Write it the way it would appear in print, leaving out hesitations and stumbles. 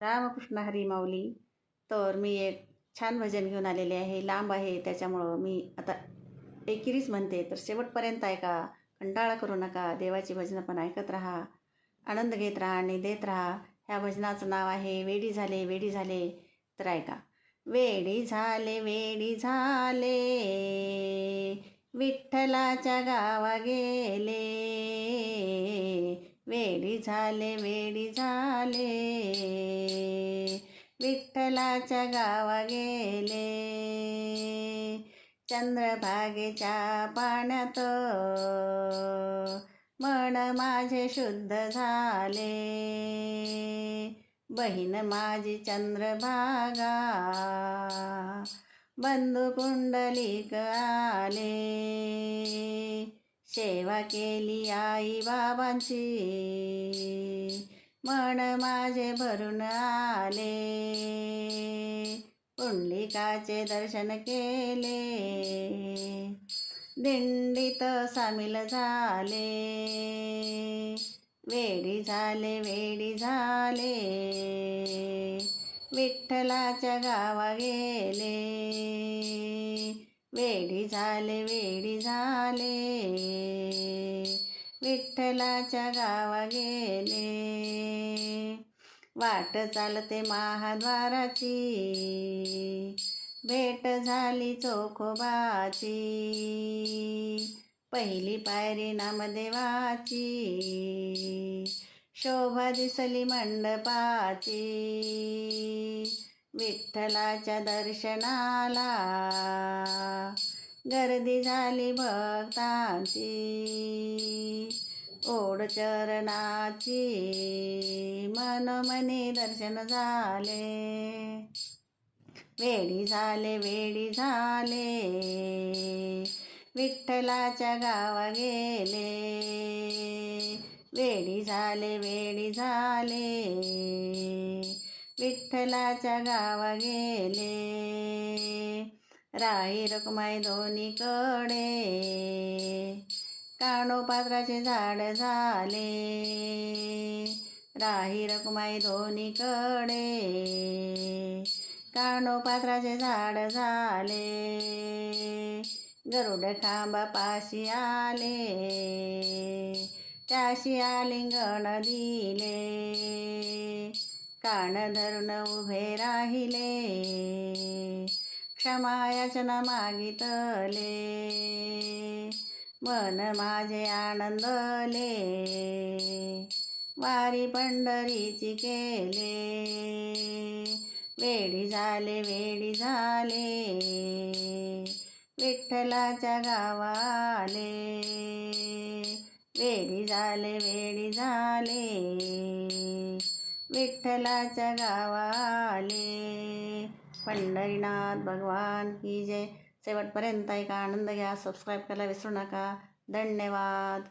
रामकृष्ण हरी माऊली. तर मी एक छान भजन घेऊन आलेले आहे. लांब आहे त्याच्यामुळं मी आता एकेरीच म्हणते, तर शेवटपर्यंत ऐका. कंटाळा करू नका. देवाची भजनं पण ऐकत राहा. आनंद घेत राहा आणि देत राहा. ह्या भजनाचं नाव आहे वेडी झाले वेडी झाले. तर ऐका. वेडी झाले वेडी झाले, विठ्ठलाच्या गावा गेले. वेडी झाले वेडी झाले, विठ्ठलाच्या गावा गेले. चंद्रभागेच्या पाण्यात मन माझे शुद्ध झाले. बहीण माझी चंद्रभागा, बंधू कुंडलिक आले. सेवा केली आई बाबांची, मन माझे भरून आले. पुंडलिकाचे दर्शन केले, दिंडीत सामील झाले. वेडी झाले वेडी झाले, विठ्ठलाच्या गावा गेले. वेडी झाले वेडी झाले, विठ्ठलाच्या गावा गेले. वाट चालते महाद्वाराची, भेट झाली चोखोबाची. पहिली पायरी नामदेवाची, शोभा दिसली मंडपाची. विठ्ठलाच्या दर्शनाला गर्दी झाली भक्तांची. ओढ चरणाची, मनोमनी दर्शन झाले. वेडी झाले वेडी झाले, विठ्ठलाच्या गावा गेले. वेडी झाले वेडी झाले, विठ्ठलाच्या गावा गेले. राही रखुमाई दोन्हीकडे, कानोपात्राचे झाड झाले. राही रखुमाई दोन्हीकडे, कानोपात्राचे झाड झाले. गरुड खांबा पाशी आले, त्याशी आलिंगन दिले. कान धरून उभे राहिले, क्षमा याचना मागितले. मन माझे आनंदले, वारी पंढरीची केले. वेडी झाले वेडी झाले, विठ्ठलाच्या गावाले. वेडी झाले वेडी झाले, विठ्ठलाच्या गावाले. पंढरीनाथ भगवान की जय. शेवटपर्यंत ऐका, आनंद घ्या. सबस्क्राईब करायला विसरू नका. धन्यवाद.